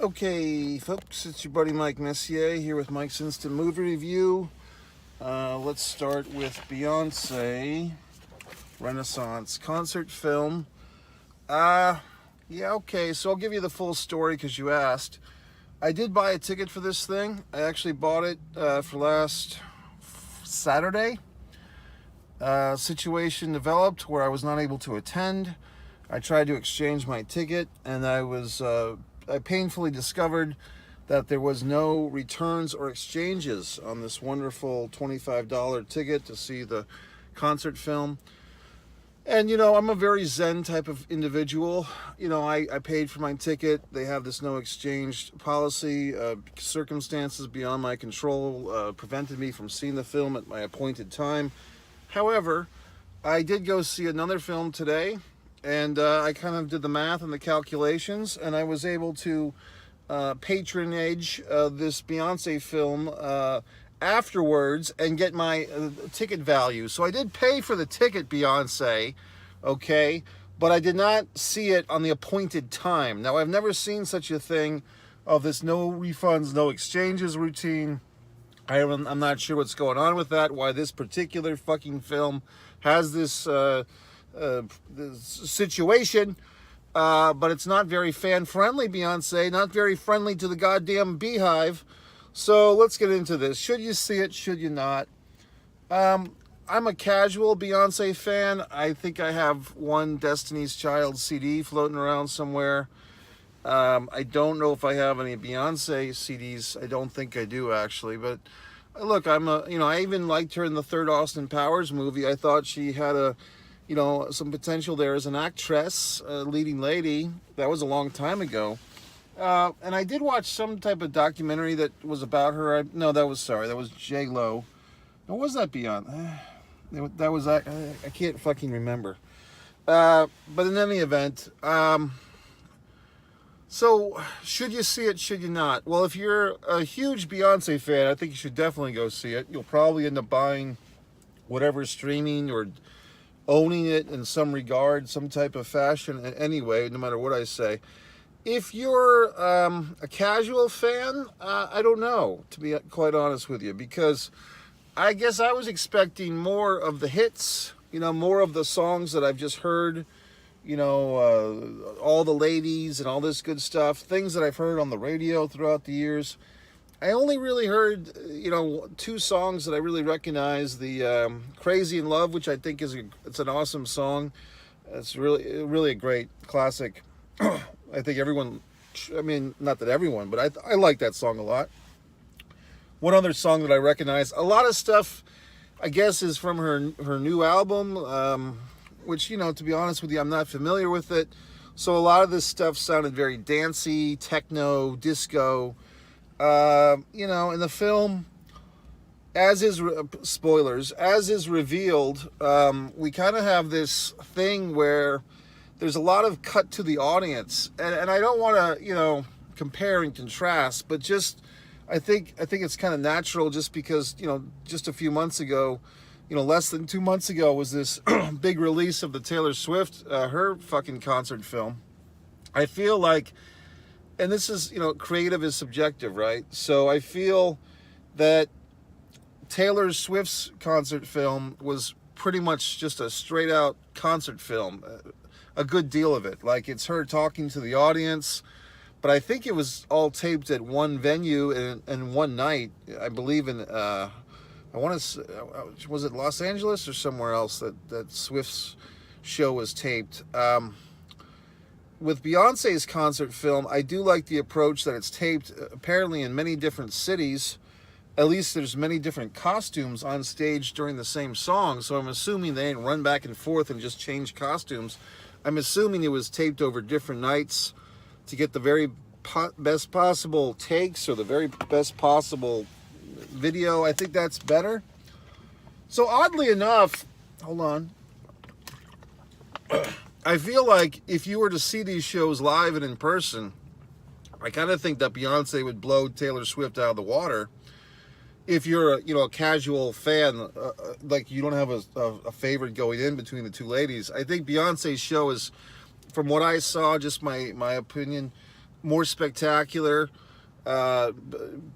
Okay, folks, it's your buddy Mike Messier here with Mike's Instant Movie Review. Let's start with Beyonce Renaissance concert film. Okay, so I'll give you the full story because you asked. I did buy a ticket for this thing. I actually bought it for last Saturday. Situation developed where I was not able to attend. I tried to exchange my ticket, and I painfully discovered that there was no returns or exchanges on this wonderful $25 ticket to see the concert film. And, I'm a very zen type of individual. I paid for my ticket. They have this no exchange policy. Circumstances beyond my control prevented me from seeing the film at my appointed time. However, I did go see another film today, and I kind of did the math and the calculations, and I was able to patronage this Beyonce film afterwards and get my ticket value. So I did pay for the ticket, Beyonce, okay, but I did not see it on the appointed time. Now, I've never seen such a thing of this no refunds, no exchanges routine. I'm not sure what's going on with that, why this particular fucking film has this situation, but it's not very fan-friendly, Beyonce, not very friendly to the goddamn beehive. So let's get into this. Should you see it? Should you not? I'm a casual Beyonce fan. I think I have one Destiny's Child CD floating around somewhere. I don't know if I have any Beyonce CDs. I don't think I do, actually. But look, I even liked her in the third Austin Powers movie. I thought she had some potential there as an actress, leading lady. That was a long time ago. And I did watch some type of documentary that was about her. That was J-Lo. Or was that Beyonce? That was, I can't fucking remember. But in any event, so should you see it, should you not? Well, if you're a huge Beyonce fan, I think you should definitely go see it. You'll probably end up buying whatever streaming or owning it in some regard, some type of fashion anyway, no matter what I say. If you're a casual fan, I don't know, to be quite honest with you, because I guess I was expecting more of the hits, more of the songs that I've just heard, all the ladies and all this good stuff, things that I've heard on the radio throughout the years. I only really heard, two songs that I really recognize. The Crazy in Love, which I think it's an awesome song. It's really a great classic. I think not that everyone, but I like that song a lot. One other song that I recognize, a lot of stuff, I guess, is from her new album, which, to be honest with you, I'm not familiar with it. So a lot of this stuff sounded very dancey, techno, disco. In the film, spoilers, as is revealed, we kind of have this thing where there's a lot of cut to the audience, and I don't want to, compare and contrast, but just I think it's kind of natural, just because just a few months ago, less than 2 months ago, was this big release of the Taylor Swift her fucking concert film. I feel like, and this is creative is subjective, right? So I feel that Taylor Swift's concert film was pretty much just a straight out concert film. A good deal of it, like it's her talking to the audience, but I think it was all taped at one venue and one night. I believe in I want to, was it Los Angeles or somewhere else that Swift's show was taped. With Beyonce's concert film, I do like the approach that it's taped apparently in many different cities. At least there's many different costumes on stage during the same song, so I'm assuming they ain't run back and forth and just change costumes. I'm assuming it was taped over different nights to get the very best possible takes or the very best possible video. I think that's better. So oddly enough, hold on. I feel like if you were to see these shows live and in person, I kind of think that Beyonce would blow Taylor Swift out of the water. If you're a casual fan, like you don't have a favorite going in between the two ladies, I think Beyonce's show is, from what I saw, just my opinion, more spectacular,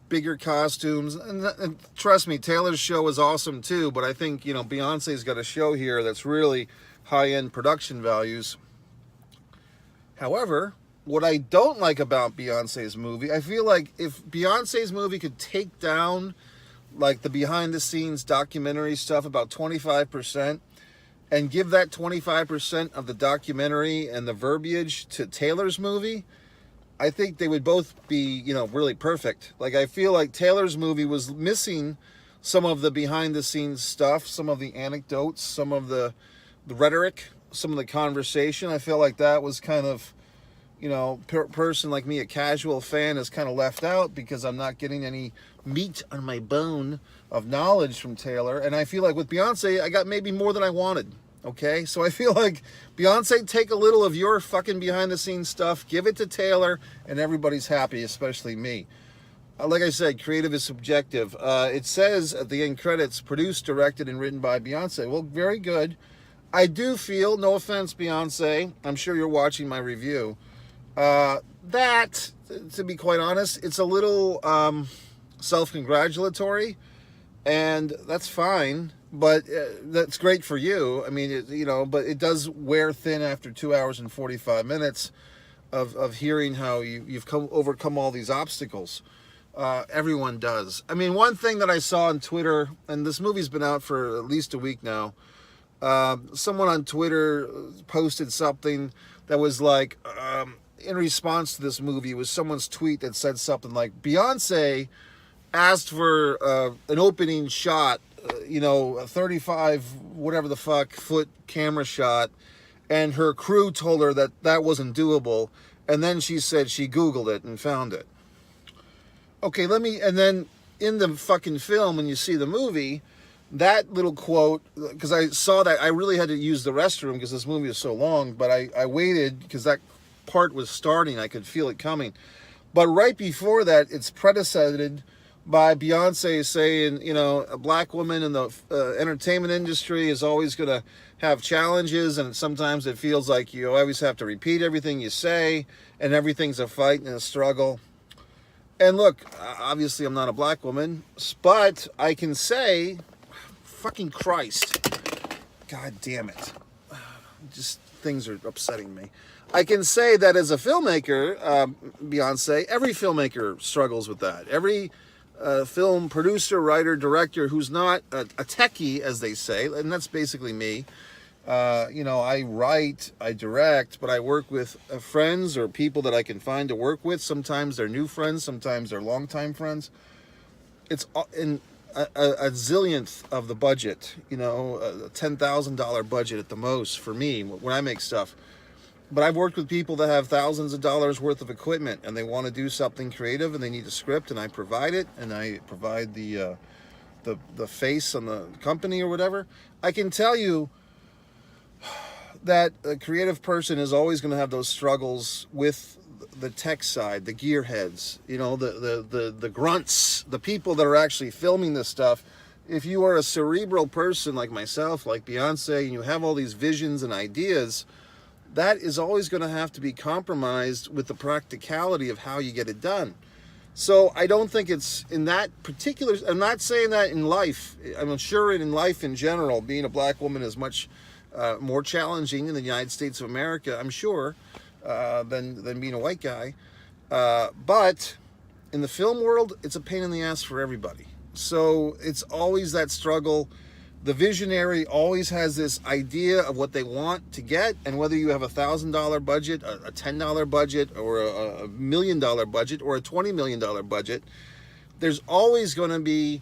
bigger costumes. And trust me, Taylor's show is awesome too, but I think, you know, Beyonce's got a show here that's really high-end production values. However, what I don't like about Beyonce's movie, I feel like if Beyonce's movie could take down like the behind the scenes documentary stuff about 25% and give that 25% of the documentary and the verbiage to Taylor's movie, I think they would both be, you know, really perfect. Like, I feel like Taylor's movie was missing some of the behind the scenes stuff, some of the anecdotes, some of the rhetoric, some of the conversation. I feel like that was kind of, you know, person like me, a casual fan, is kind of left out because I'm not getting any meat on my bone of knowledge from Taylor. And I feel like with Beyonce, I got maybe more than I wanted. Okay, so I feel like Beyonce, take a little of your fucking behind the scenes stuff, give it to Taylor, and everybody's happy, especially me. Like I said, creative is subjective. It says at the end credits, produced, directed, and written by Beyonce. Well, very good. I do feel, no offense, Beyonce, I'm sure you're watching my review, that, to be quite honest, it's a little self-congratulatory, and that's fine. But that's great for you. I mean, you know, but it does wear thin after 2 hours and 45 minutes of hearing how you've overcome all these obstacles. Everyone does. I mean, one thing that I saw on Twitter, and this movie's been out for at least a week now, someone on Twitter posted something that was like, in response to this movie, it was someone's tweet that said something like, Beyonce asked for an opening shot, you know, a 35 whatever the fuck foot camera shot, and her crew told her that that wasn't doable, and then she said she Googled it and found it. Okay, and then in the fucking film, when you see the movie, that little quote, because I saw that, I really had to use the restroom because this movie is so long, but I waited because that part was starting, I could feel it coming. But right before that, it's preceded by Beyonce saying, you know, a black woman in the entertainment industry is always going to have challenges, and sometimes it feels like you always have to repeat everything you say, and everything's a fight and a struggle. And look, obviously I'm not a black woman, but I can say, fucking Christ, God damn it, just things are upsetting me. I can say that as a filmmaker, Beyonce, every filmmaker struggles with that. Every film producer, writer, director who's not a techie, as they say, and that's basically me. You know, I write, I direct, but I work with friends or people that I can find to work with. Sometimes they're new friends, sometimes they're longtime friends. It's in a zillionth of the budget, you know, a $10,000 budget at the most for me when I make stuff. But I've worked with people that have thousands of dollars worth of equipment, and they want to do something creative, and they need a script, and I provide it, and I provide the face on the company or whatever. I can tell you that a creative person is always going to have those struggles with the tech side, the gearheads, you know, the grunts, the people that are actually filming this stuff. If you are a cerebral person like myself, like Beyonce, and you have all these visions and ideas, that is always going to have to be compromised with the practicality of how you get it done. So I don't think it's in that particular, I'm not saying that in life, I'm sure in life in general, being a black woman is much more challenging in the United States of America, I'm sure, than being a white guy. But in the film world, it's a pain in the ass for everybody. So it's always that struggle. The visionary always has this idea of what they want to get, and whether you have $1,000 budget, a $10 budget, or a $1 million budget, or a $20 million budget, there's always going to be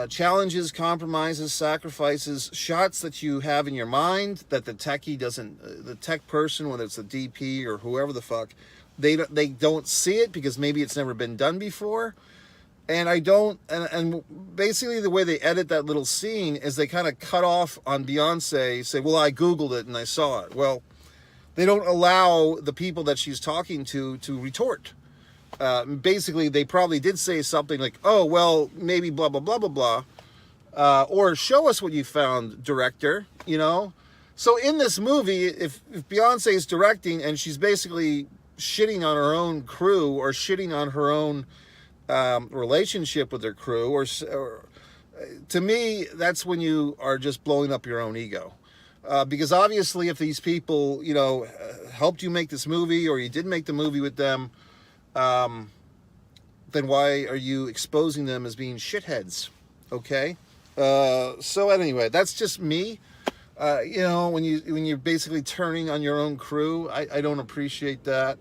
challenges, compromises, sacrifices, shots that you have in your mind that the techie doesn't, the tech person, whether it's the DP or whoever the fuck, they don't see it because maybe it's never been done before. And I don't, and basically the way they edit that little scene is they kind of cut off on Beyonce, say, well, I Googled it and I saw it. Well, they don't allow the people that she's talking to retort. Basically, they probably did say something like, oh, well, maybe blah, blah, blah, blah, blah. Or show us what you found, director, you know? So in this movie, if Beyonce is directing and she's basically shitting on her own crew or shitting on her own relationship with her crew, or to me, that's when you are just blowing up your own ego. Because obviously, if these people, helped you make this movie, or you did make the movie with them, then why are you exposing them as being shitheads? Okay. So anyway, that's just me. When you're basically turning on your own crew, I don't appreciate that.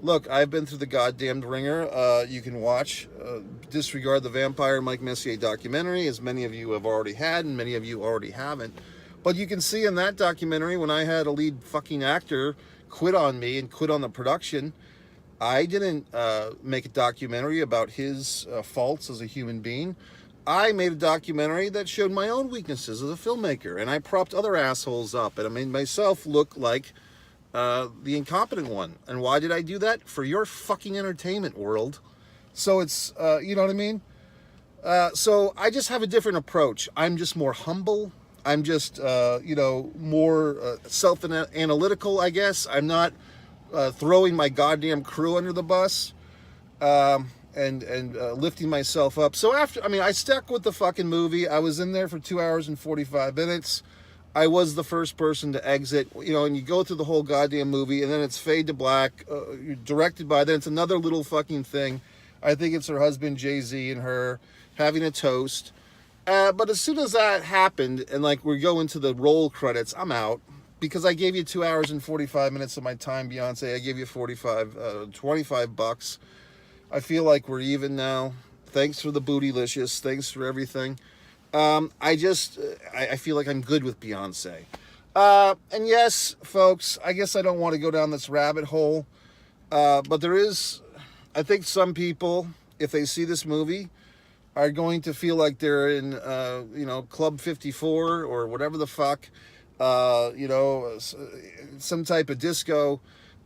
Look, I've been through the goddamned ringer. You can watch Disregard the Vampire Mike Messier documentary, as many of you have already had, and many of you already haven't. But you can see in that documentary, when I had a lead fucking actor quit on me and quit on the production, I didn't make a documentary about his faults as a human being. I made a documentary that showed my own weaknesses as a filmmaker, and I propped other assholes up, and I made myself look like the incompetent one. And why did I do that? For your fucking entertainment, world. So it's, you know what I mean? So I just have a different approach. I'm just more humble. I'm just, more self-analytical, I guess. I'm not throwing my goddamn crew under the bus and lifting myself up. So I stuck with the fucking movie. I was in there for 2 hours and 45 minutes. I was the first person to exit, and you go through the whole goddamn movie, and then it's fade to black, directed by, then it's another little fucking thing. I think it's her husband, Jay-Z, and her having a toast. But as soon as that happened, and we go into the roll credits, I'm out. Because I gave you 2 hours and 45 minutes of my time, Beyonce. I gave you $25. I feel like we're even now. Thanks for the bootylicious. Thanks for everything. I feel like I'm good with Beyonce. And yes, folks, I guess I don't want to go down this rabbit hole. But I think some people, if they see this movie, are going to feel like they're in, Club 54 or whatever the fuck, some type of disco.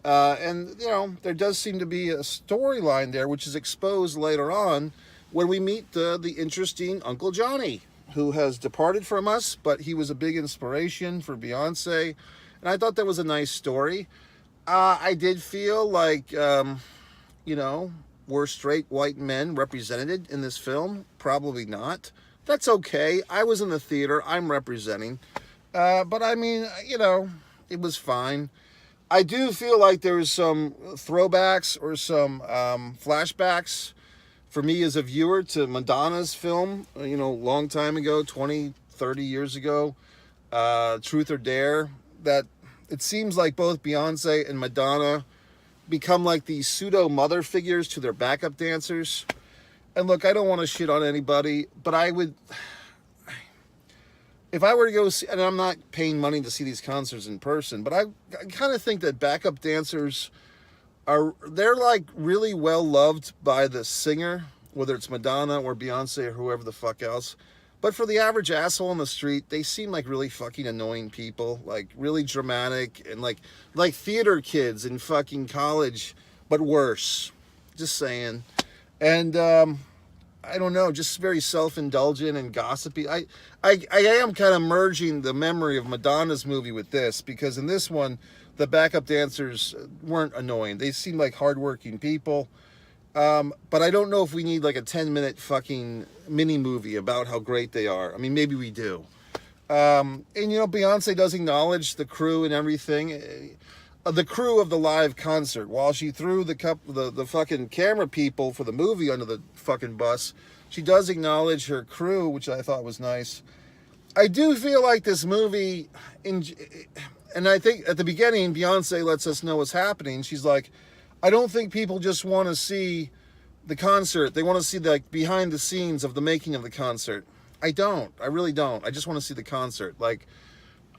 And there does seem to be a storyline there, which is exposed later on when we meet the interesting Uncle Johnny, who has departed from us, but he was a big inspiration for Beyonce. And I thought that was a nice story. I did feel like, were straight white men represented in this film? Probably not. That's okay. I was in the theater. I'm representing. But I mean, it was fine. I do feel like there was some throwbacks or some flashbacks for me as a viewer to Madonna's film, long time ago, 20, 30 years ago, Truth or Dare, that it seems like both Beyonce and Madonna become like these pseudo mother figures to their backup dancers. And look, I don't want to shit on anybody, but I would, if I were to go see, and I'm not paying money to see these concerts in person, but I kind of think that backup dancers they're like really well loved by the singer, whether it's Madonna or Beyonce or whoever the fuck else. But for the average asshole on the street, they seem like really fucking annoying people, like really dramatic and like theater kids in fucking college, but worse. Just saying. And I don't know, just very self-indulgent and gossipy. I am kind of merging the memory of Madonna's movie with this, because in this one, the backup dancers weren't annoying. They seemed like hardworking people. But I don't know if we need like a 10-minute fucking mini movie about how great they are. I mean, maybe we do. And Beyonce does acknowledge the crew and everything. The crew of the live concert. While she threw the fucking camera people for the movie under the fucking bus, she does acknowledge her crew, which I thought was nice. I do feel like this movie, and I think at the beginning, Beyonce lets us know what's happening. She's like, I don't think people just want to see the concert. They want to see the behind the scenes of the making of the concert. I don't. I really don't. I just want to see the concert. Like,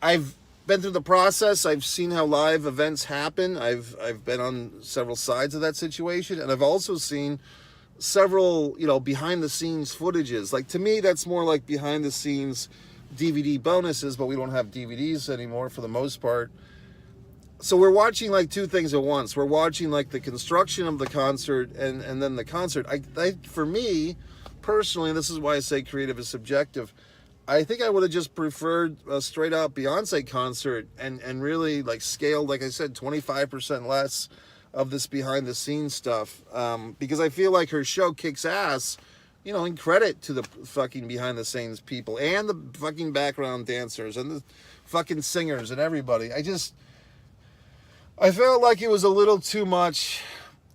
I've been through the process. I've seen how live events happen. I've been on several sides of that situation, and I've also seen several, behind the scenes footages. Like, to me, that's more like behind the scenes DVD bonuses, but we don't have DVDs anymore for the most part. So we're watching like two things at once. We're watching like the construction of the concert and then the concert. For me, personally, this is why I say creative is subjective, I think I would have just preferred a straight out Beyonce concert and really like scaled, like I said, 25% less of this behind the scenes stuff, because I feel like her show kicks ass, in credit to the fucking behind the scenes people and the fucking background dancers and the fucking singers and everybody. I felt like it was a little too much.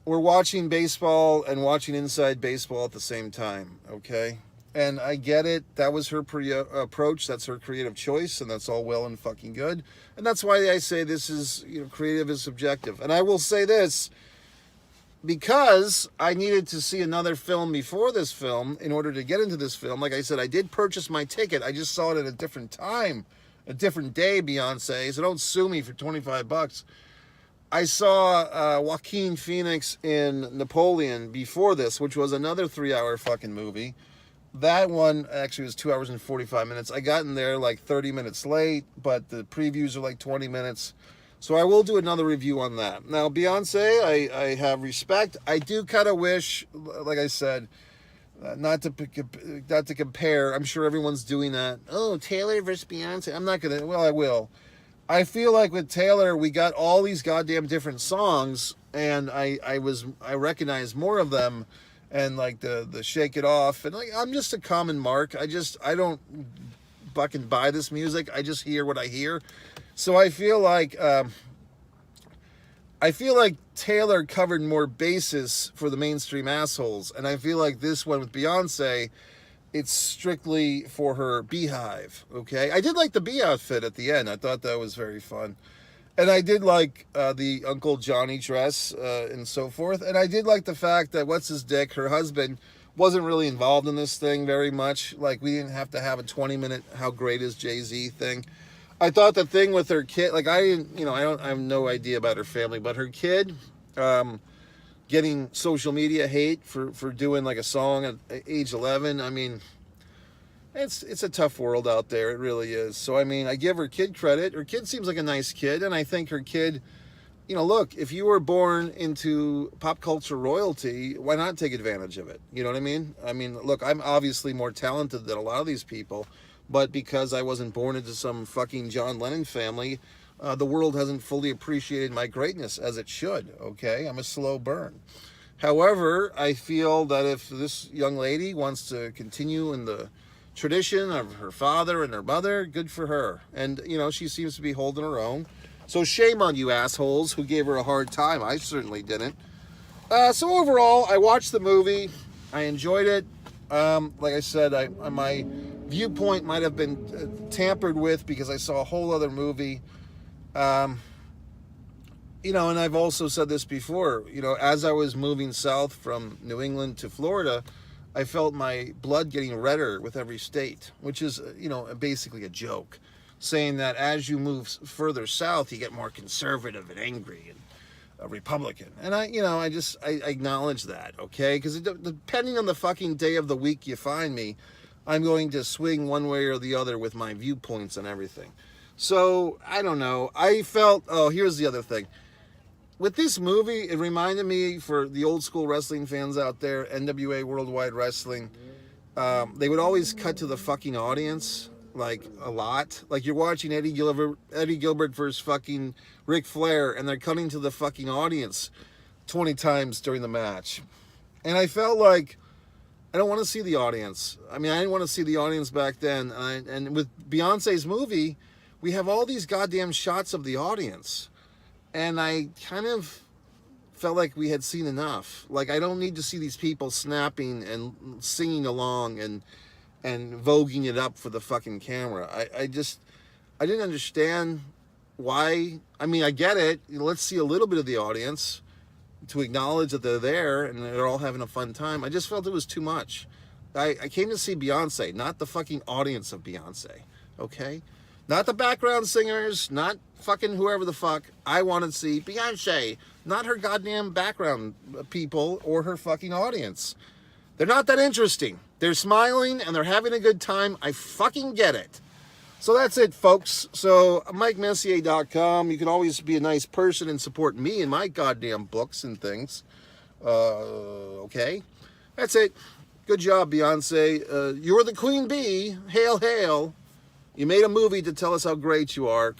We're watching baseball and watching Inside Baseball at the same time, okay? And I get it. That was her approach. That's her creative choice, and that's all well and fucking good. And that's why I say this is, creative is subjective. And I will say this, because I needed to see another film before this film in order to get into this film. Like I said, I did purchase my ticket. I just saw it at a different time, a different day, Beyonce. So don't sue me for $25. I saw Joaquin Phoenix in Napoleon before this, which was another 3-hour fucking movie. That one actually was 2 hours and 45 minutes. I got in there like 30 minutes late, but the previews are like 20 minutes. So I will do another review on that. Now, Beyonce, I have respect. I do kind of wish, like I said, not to compare. I'm sure everyone's doing that. Oh, Taylor versus Beyonce. I'm not going to. Well, I will. I feel like with Taylor, we got all these goddamn different songs, and I recognize more of them, and like the Shake It Off, and like I'm just a common mark. I don't fucking buy this music. I just hear what I hear. So I feel like Taylor covered more bases for the mainstream assholes, and I feel like this one with Beyonce, it's strictly for her beehive, okay? I did like the bee outfit at the end. I thought that was very fun. And I did like the Uncle Johnny dress and so forth. And I did like the fact that what's-his-dick, her husband, wasn't really involved in this thing very much. Like, we didn't have to have a 20-minute how great is Jay-Z thing. I thought the thing with her kid, like, I have no idea about her family, but her kid... getting social media hate for doing like a song at age 11. I mean, it's a tough world out there. It really is. So, I mean, I give her kid credit. Her kid seems like a nice kid. And I think her kid, look, if you were born into pop culture royalty, why not take advantage of it? You know what I mean? I mean, look, I'm obviously more talented than a lot of these people. But because I wasn't born into some fucking John Lennon family, the world hasn't fully appreciated my greatness as it should, okay? I'm a slow burn. However, I feel that if this young lady wants to continue in the tradition of her father and her mother, good for her. And, she seems to be holding her own. So shame on you assholes who gave her a hard time. I certainly didn't. So overall, I watched the movie. I enjoyed it. Like I said, my viewpoint might have been tampered with because I saw a whole other movie. And I've also said this before, as I was moving south from New England to Florida, I felt my blood getting redder with every state, which is, basically a joke, saying that as you move further south, you get more conservative and angry and Republican. And I acknowledge that, okay? Because depending on the fucking day of the week you find me, I'm going to swing one way or the other with my viewpoints and everything. So, I don't know. I felt, here's the other thing. With this movie, it reminded me, for the old school wrestling fans out there, NWA Worldwide Wrestling, they would always cut to the fucking audience, like, a lot. Like, you're watching Eddie Gilbert versus fucking Ric Flair, and they're cutting to the fucking audience 20 times during the match. And I felt like, I don't want to see the audience. I mean, I didn't want to see the audience back then. And with Beyonce's movie, we have all these goddamn shots of the audience. And I kind of felt like we had seen enough. Like, I don't need to see these people snapping and singing along and voguing it up for the fucking camera. I didn't understand why. I mean, I get it. Let's see a little bit of the audience to acknowledge that they're there and they're all having a fun time. I just felt it was too much. I came to see Beyonce, not the fucking audience of Beyonce, okay? Not the background singers, not fucking whoever the fuck. I want to see Beyonce, not her goddamn background people or her fucking audience. They're not that interesting. They're smiling and they're having a good time. I fucking get it. So that's it, folks. So, MikeMessier.com. You can always be a nice person and support me and my goddamn books and things. Okay? That's it. Good job, Beyonce. You're the queen bee. Hail, hail. You made a movie to tell us how great you are.